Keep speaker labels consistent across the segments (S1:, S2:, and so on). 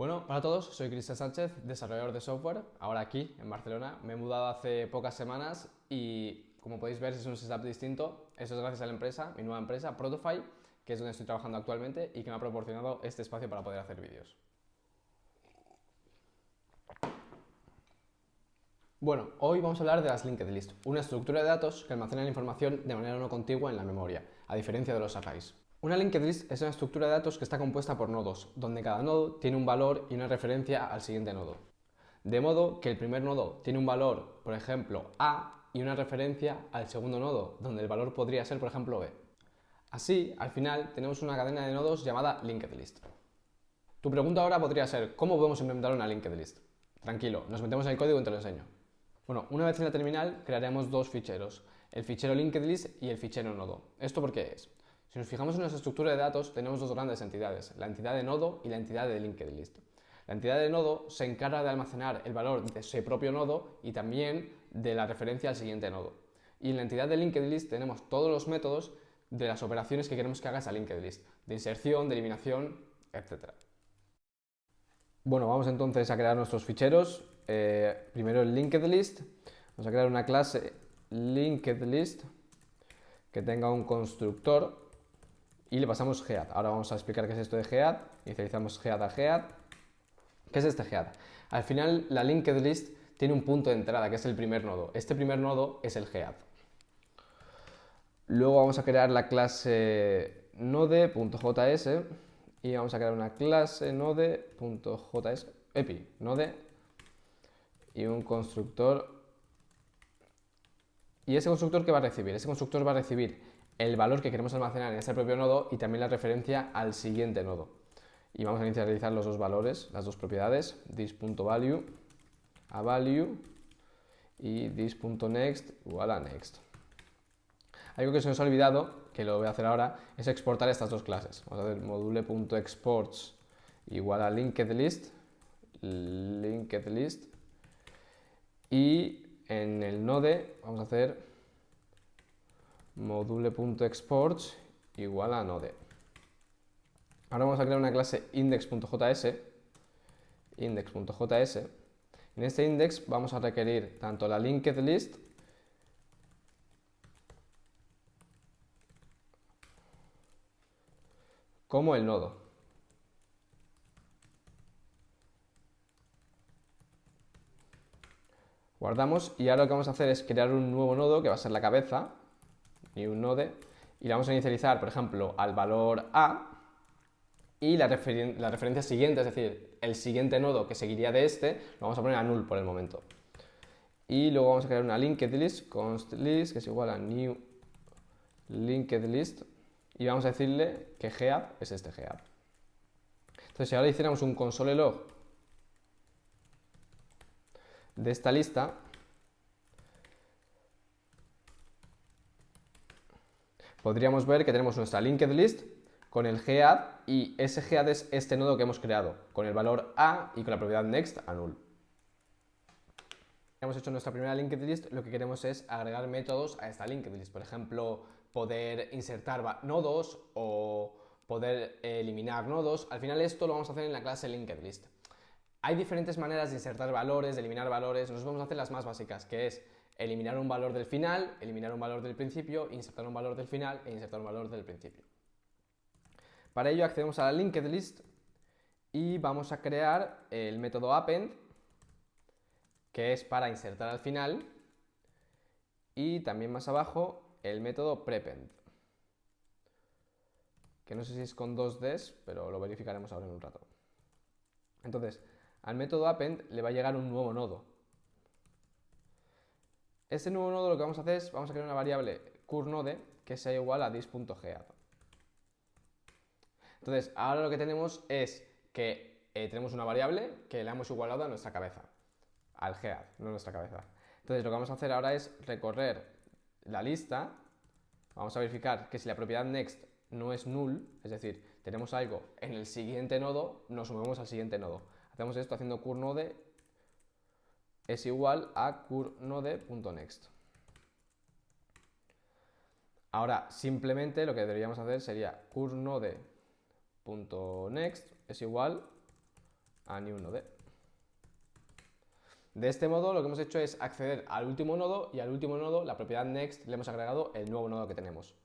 S1: Bueno, hola a todos, soy Cristian Sánchez, desarrollador de software, ahora aquí en Barcelona. Me he mudado hace pocas semanas y como podéis ver es un setup distinto. Eso es gracias a la empresa, mi nueva empresa, Protofy, que es donde estoy trabajando actualmente y que me ha proporcionado este espacio para poder hacer vídeos. Bueno, hoy vamos a hablar de las linked list, una estructura de datos que almacena la información de manera no contigua en la memoria, a diferencia de los arrays. Una linked list es una estructura de datos que está compuesta por nodos, donde cada nodo tiene un valor y una referencia al siguiente nodo. De modo que el primer nodo tiene un valor, por ejemplo, A, y una referencia al segundo nodo, donde el valor podría ser, por ejemplo, B. Así, al final, tenemos una cadena de nodos llamada linked list. Tu pregunta ahora podría ser, ¿cómo podemos implementar una linked list? Tranquilo, nos metemos en el código y te lo enseño. Bueno, una vez en la terminal crearemos dos ficheros, el fichero linked list y el fichero nodo. ¿Esto por qué es? Si nos fijamos en nuestra estructura de datos, tenemos dos grandes entidades, la entidad de nodo y la entidad de linked list. La entidad de nodo se encarga de almacenar el valor de ese propio nodo y también de la referencia al siguiente nodo. Y en la entidad de linked list tenemos todos los métodos de las operaciones que queremos que haga esa linked list, de inserción, de eliminación, etc. Bueno, vamos entonces a crear nuestros ficheros. Primero el linked list. Vamos a crear una clase linked list que tenga un constructor y le pasamos head. Ahora vamos a explicar qué es esto de head. Inicializamos head a head. ¿Qué es este head? Al final la linked list tiene un punto de entrada que es el primer nodo. Este primer nodo es el head. Luego vamos a crear la clase node.js y vamos a crear una clase node.js epi node y un constructor. ¿Y ese constructor qué va a recibir? Ese constructor va a recibir el valor que queremos almacenar en ese propio nodo y también la referencia al siguiente nodo. Y vamos a inicializar los dos valores, las dos propiedades, this.value a value y this.next igual a next. Algo que se nos ha olvidado, que lo voy a hacer ahora, es exportar estas dos clases. Vamos a hacer module.exports igual a linked list y en el node vamos a hacer module.exports igual a node. Ahora vamos a crear una clase index.js. En este index vamos a requerir tanto la linked list como el nodo. Guardamos y ahora lo que vamos a hacer es crear un nuevo nodo que va a ser la cabeza y un node y le vamos a inicializar, por ejemplo, al valor A y la referencia siguiente, es decir, el siguiente nodo que seguiría de este, lo vamos a poner a null por el momento. Y luego vamos a crear una linked list, const list, que es igual a new linked list y vamos a decirle que head es este head. Entonces, si ahora hiciéramos un console log de esta lista, podríamos ver que tenemos nuestra linked list con el head y ese head es este nodo que hemos creado con el valor A y con la propiedad next a null. Hemos hecho nuestra primera linked list, lo que queremos es agregar métodos a esta linked list. Por ejemplo, poder insertar nodos o poder eliminar nodos. Al final esto lo vamos a hacer en la clase linked list. Hay diferentes maneras de insertar valores, de eliminar valores. Nosotros vamos a hacer las más básicas, que es eliminar un valor del final, eliminar un valor del principio, insertar un valor del final e insertar un valor del principio. Para ello accedemos a la linked list y vamos a crear el método append, que es para insertar al final, y también más abajo el método prepend, que no sé si es con dos Ds, pero lo verificaremos ahora en un rato. Entonces, al método append le va a llegar un nuevo nodo. Este nuevo nodo lo que vamos a hacer es, vamos a crear una variable curNode que sea igual a this.head. Entonces, ahora lo que tenemos es que tenemos una variable que la hemos igualado a nuestra cabeza, al head, no a nuestra cabeza. Entonces, lo que vamos a hacer ahora es recorrer la lista, vamos a verificar que si la propiedad next no es null, es decir, tenemos algo en el siguiente nodo, nos movemos al siguiente nodo. Hacemos esto haciendo curNode es igual a curNode.next. Ahora, simplemente lo que deberíamos hacer sería curNode.next es igual a new node. De este modo lo que hemos hecho es acceder al último nodo y al último nodo, la propiedad next, le hemos agregado el nuevo nodo que tenemos.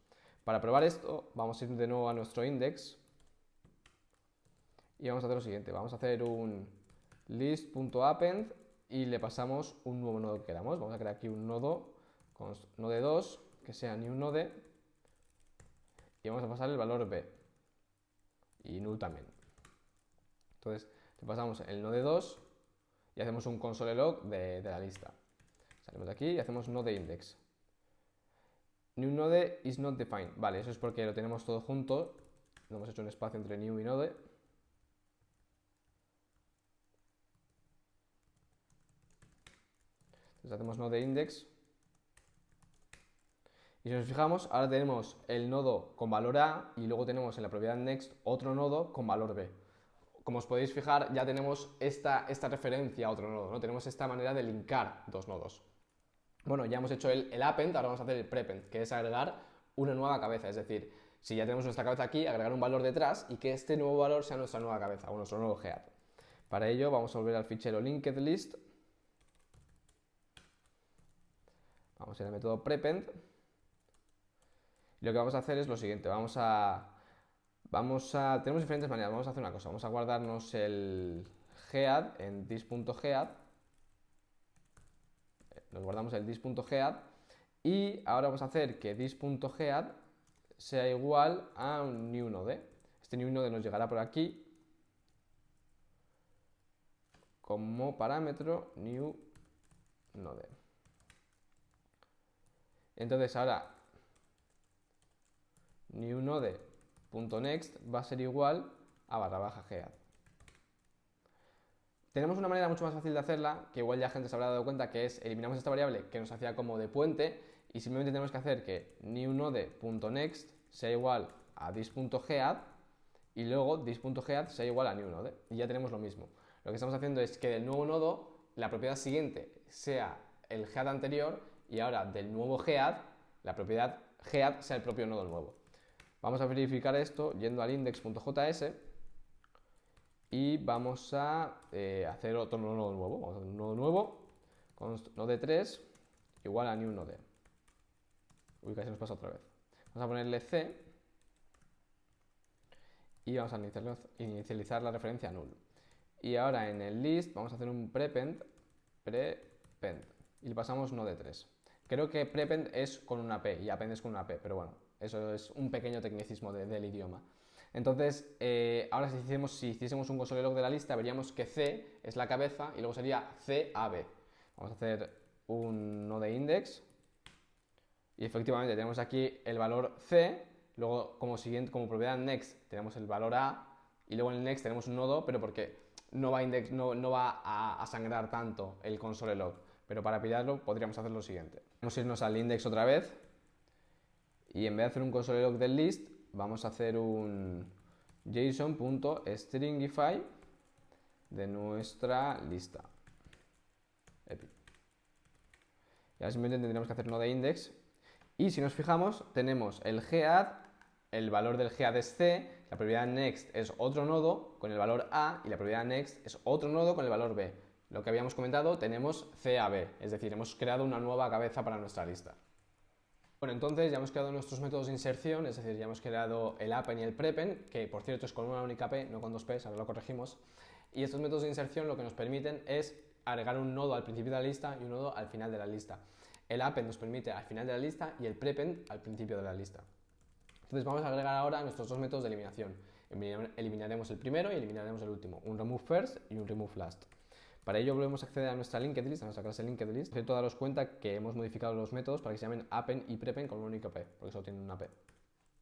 S1: Para probar esto vamos a ir de nuevo a nuestro index y vamos a hacer lo siguiente, vamos a hacer un list.append y le pasamos un nuevo nodo que queramos. Vamos a crear aquí un nodo con node2 que sea new node y vamos a pasar el valor b y null también. Entonces le pasamos el node2 y hacemos un console log de la lista. Salimos de aquí y hacemos node index. New node is not defined. Vale, eso es porque lo tenemos todo junto. No hemos hecho un espacio entre new y node. Entonces hacemos node index. Y si nos fijamos, ahora tenemos el nodo con valor A y luego tenemos en la propiedad next otro nodo con valor B. Como os podéis fijar, ya tenemos esta referencia a otro nodo, ¿no? Tenemos esta manera de linkar dos nodos. Bueno, ya hemos hecho el append, ahora vamos a hacer el prepend, que es agregar una nueva cabeza. Es decir, si ya tenemos nuestra cabeza aquí, agregar un valor detrás y que este nuevo valor sea nuestra nueva cabeza o nuestro nuevo head. Para ello vamos a volver al fichero linkedList. Vamos a ir al método prepend. Y lo que vamos a hacer es lo siguiente, tenemos diferentes maneras, vamos a hacer una cosa, vamos a guardarnos el head en this.head, nos guardamos el this.head y ahora vamos a hacer que this.head sea igual a un new node. Este new node nos llegará por aquí como parámetro new node. Entonces ahora new node.next va a ser igual a /head. Tenemos una manera mucho más fácil de hacerla, que igual ya gente se habrá dado cuenta, que es eliminamos esta variable que nos hacía como de puente y simplemente tenemos que hacer que new node.next sea igual a this.head y luego this.head sea igual a new node y ya tenemos lo mismo. Lo que estamos haciendo es que del nuevo nodo la propiedad siguiente sea el head anterior y ahora del nuevo head la propiedad head sea el propio nodo nuevo. Vamos a verificar esto yendo al index.js y vamos a hacer otro nodo nuevo. Vamos a hacer un nodo nuevo con node3 igual a new node. Uy, casi nos pasa otra vez. Vamos a ponerle c y vamos a inicializar la referencia a null. Y ahora en el list vamos a hacer un prepend y le pasamos node3. Creo que prepend es con una p y append es con una p, pero bueno, eso es un pequeño tecnicismo del idioma. Entonces, ahora si hiciésemos un console log de la lista, veríamos que C es la cabeza y luego sería CAB. Vamos a hacer un node index y efectivamente tenemos aquí el valor C, luego como propiedad next tenemos el valor A y luego en el next tenemos un nodo, pero porque no va a sangrar tanto el console log. Pero para pillarlo podríamos hacer lo siguiente. Vamos a irnos al index otra vez y en vez de hacer un console log del list, vamos a hacer un json.stringify de nuestra lista. Epic. Y ahora simplemente tendríamos que hacer node index. Y si nos fijamos, tenemos el head, el valor del head es C, la propiedad next es otro nodo con el valor A y la propiedad next es otro nodo con el valor B. Lo que habíamos comentado, tenemos CAB, es decir, hemos creado una nueva cabeza para nuestra lista. Bueno, entonces ya hemos creado nuestros métodos de inserción, es decir, ya hemos creado el append y el prepend, que por cierto es con una única p, no con dos p's, ahora lo corregimos. Y estos métodos de inserción lo que nos permiten es agregar un nodo al principio de la lista y un nodo al final de la lista. El append nos permite al final de la lista y el prepend al principio de la lista. Entonces vamos a agregar ahora nuestros dos métodos de eliminación. Eliminaremos el primero y eliminaremos el último, un remove first y un remove last. Para ello volvemos a acceder a nuestra linked list, a nuestra clase linked list. Por cierto, daros cuenta que hemos modificado los métodos para que se llamen append y prepend con una única p, porque solo tienen una p.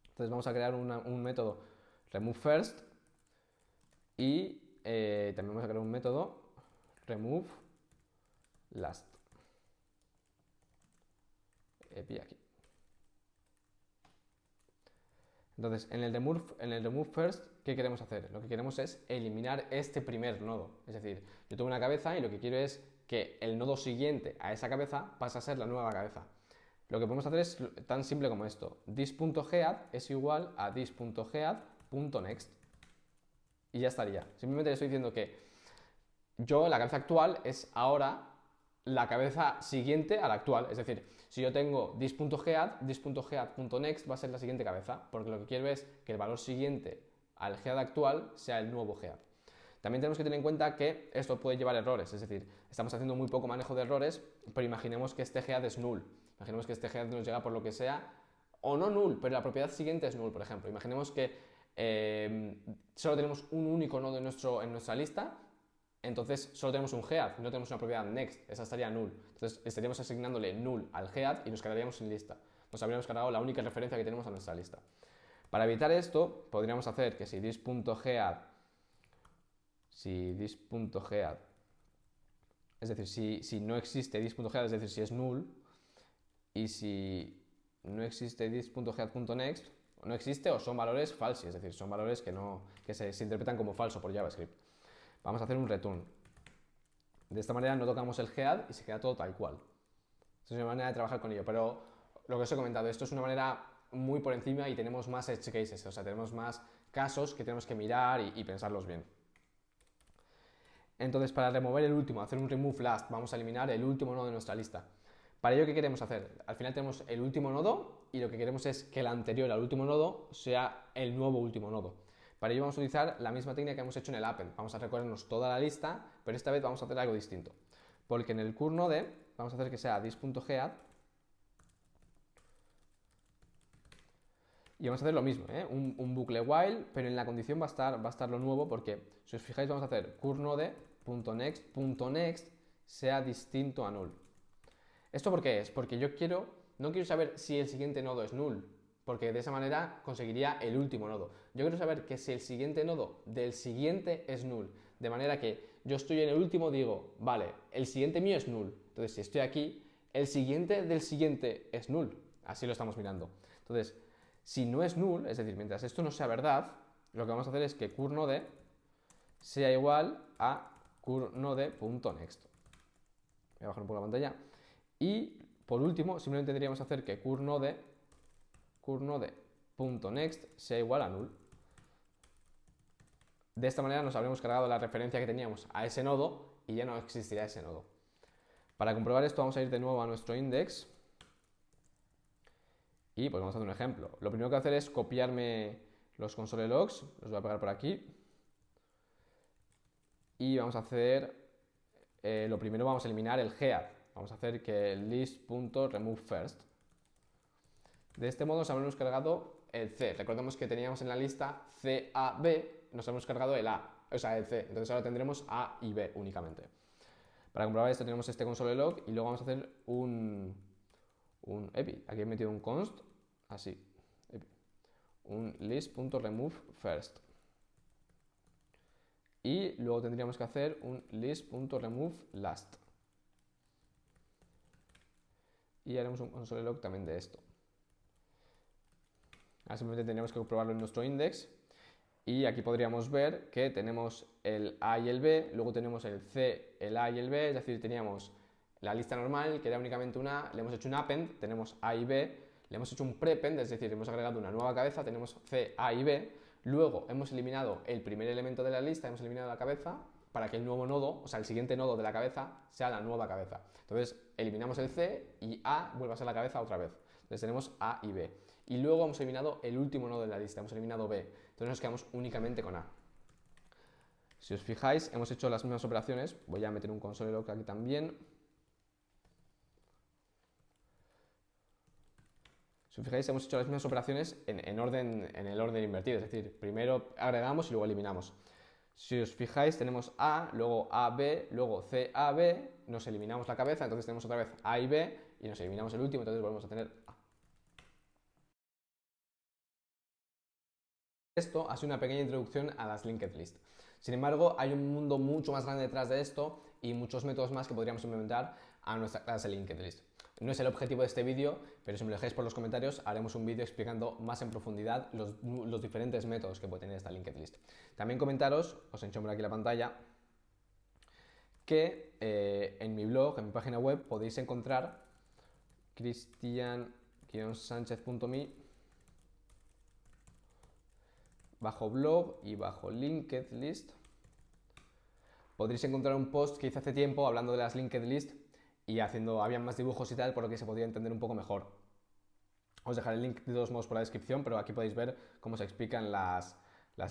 S1: Entonces vamos a crear un método remove first y también vamos a crear un método remove last. Aquí. Entonces, en el remove first, ¿qué queremos hacer? Lo que queremos es eliminar este primer nodo. Es decir, yo tengo una cabeza y lo que quiero es que el nodo siguiente a esa cabeza pase a ser la nueva cabeza. Lo que podemos hacer es tan simple como esto. This.head es igual a this.head.next. Y ya estaría. Simplemente le estoy diciendo que la cabeza actual es ahora la cabeza siguiente a la actual. Es decir, si yo tengo this.geadd, this.geadd.next va a ser la siguiente cabeza, porque lo que quiero es que el valor siguiente al geadd actual sea el nuevo geadd. También tenemos que tener en cuenta que esto puede llevar errores, es decir, estamos haciendo muy poco manejo de errores, pero imaginemos que este geadd es null. Imaginemos que este head nos llega por lo que sea, o no null, pero la propiedad siguiente es null, por ejemplo. Imaginemos que solo tenemos un único nodo en nuestra lista, entonces solo tenemos un head, no tenemos una propiedad next, esa estaría null. Entonces estaríamos asignándole null al head y nos quedaríamos sin lista. Nos habríamos cargado la única referencia que tenemos a nuestra lista. Para evitar esto, podríamos hacer que si this.geadd, es decir, si no existe this.geadd, es decir, si es null, y si no existe this.geadd.next, no existe o son valores falsi, es decir, son valores que se interpretan como falso por JavaScript. Vamos a hacer un return. De esta manera no tocamos el head y se queda todo tal cual. Esta es una manera de trabajar con ello, pero lo que os he comentado, esto es una manera muy por encima y tenemos más edge cases, o sea, tenemos más casos que tenemos que mirar y pensarlos bien. Entonces, para remover el último, hacer un remove last, vamos a eliminar el último nodo de nuestra lista. Para ello, ¿qué queremos hacer? Al final tenemos el último nodo y lo que queremos es que el anterior al último nodo sea el nuevo último nodo. Para ello vamos a utilizar la misma técnica que hemos hecho en el append. Vamos a recorrernos toda la lista, pero esta vez vamos a hacer algo distinto. Porque en el curNode vamos a hacer que sea this.geadd y vamos a hacer lo mismo, un bucle while, pero en la condición va a estar lo nuevo porque, si os fijáis, vamos a hacer curNode.next sea distinto a null. ¿Esto por qué es? Porque no quiero saber si el siguiente nodo es null, porque de esa manera conseguiría el último nodo. Yo quiero saber que si el siguiente nodo del siguiente es null, de manera que yo estoy en el último, digo, vale, el siguiente mío es null. Entonces, si estoy aquí, el siguiente del siguiente es null. Así lo estamos mirando. Entonces, si no es null, es decir, mientras esto no sea verdad, lo que vamos a hacer es que curNode sea igual a curNode.next. Voy a bajar un poco la pantalla. Y por último, simplemente tendríamos que hacer que curNode.next sea igual a null. De esta manera nos habremos cargado la referencia que teníamos a ese nodo y ya no existirá ese nodo. Para comprobar esto vamos a ir de nuevo a nuestro index y pues vamos a hacer un ejemplo. Lo primero que voy a hacer es copiarme los console logs, los voy a pegar por aquí y vamos a hacer, lo primero vamos a eliminar el head. Vamos a hacer que list.removeFirst. De este modo nos habremos cargado el C. Recordemos que teníamos en la lista C, A, B, nos hemos cargado el A, o sea, el C. Entonces ahora tendremos A y B únicamente. Para comprobar esto tenemos este console log y luego vamos a hacer un epi. Aquí he metido un const, así, epi. Un list.removeFirst. Y luego tendríamos que hacer un list.removeLast. Y haremos un console log también de esto. Ahora simplemente tendríamos que comprobarlo en nuestro index y aquí podríamos ver que tenemos el A y el B, luego tenemos el C, el A y el B, es decir, teníamos la lista normal que era únicamente una A, le hemos hecho un append, tenemos A y B, le hemos hecho un prepend, es decir, hemos agregado una nueva cabeza, tenemos C, A y B, luego hemos eliminado el primer elemento de la lista, hemos eliminado la cabeza para que el nuevo nodo, o sea, el siguiente nodo de la cabeza sea la nueva cabeza. Entonces, eliminamos el C y A vuelve a ser la cabeza otra vez. Entonces tenemos A y B. Y luego hemos eliminado el último nodo de la lista, hemos eliminado B. Entonces nos quedamos únicamente con A. Si os fijáis, hemos hecho las mismas operaciones. Voy a meter un console log aquí también. Si os fijáis, hemos hecho las mismas operaciones en el orden invertido. Es decir, primero agregamos y luego eliminamos. Si os fijáis, tenemos A, luego AB, luego C, AB, nos eliminamos la cabeza, entonces tenemos otra vez A y B, y nos eliminamos el último, entonces volvemos a tener A. Esto ha sido una pequeña introducción a las linked list. Sin embargo, hay un mundo mucho más grande detrás de esto y muchos métodos más que podríamos implementar a nuestra clase linked list. No es el objetivo de este vídeo, pero si me lo dejáis por los comentarios, haremos un vídeo explicando más en profundidad los diferentes métodos que puede tener esta linked list. También comentaros, os enseño por aquí la pantalla, que en mi blog, en mi página web, podéis encontrar cristian-sanchez.me bajo blog y bajo linked list Podréis encontrar un post que hice hace tiempo hablando de las linked list y habían más dibujos y tal, por lo que se podría entender un poco mejor. Os dejaré el link de todos modos por la descripción, pero aquí podéis ver cómo se explican las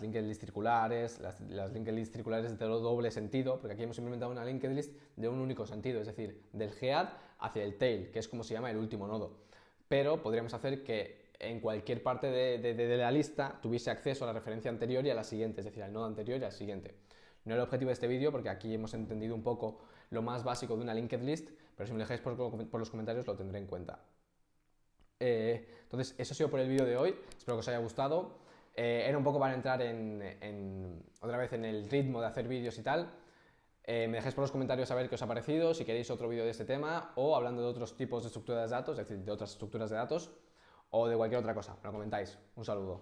S1: linked list circulares, las linked list circulares de doble sentido, porque aquí hemos implementado una linked list de un único sentido, es decir, del head hacia el tail, que es como se llama el último nodo. Pero podríamos hacer que en cualquier parte de la lista tuviese acceso a la referencia anterior y a la siguiente, es decir, al nodo anterior y al siguiente. No era el objetivo de este vídeo porque aquí hemos entendido un poco lo más básico de una linked list, pero si me lo dejáis por los comentarios lo tendré en cuenta. Entonces, eso ha sido por el vídeo de hoy, espero que os haya gustado. Era un poco para entrar otra vez en el ritmo de hacer vídeos y tal. Me dejáis por los comentarios saber qué os ha parecido, si queréis otro vídeo de este tema o hablando de otros tipos de estructuras de datos, es decir, de otras estructuras de datos o de cualquier otra cosa. Me lo comentáis. Un saludo.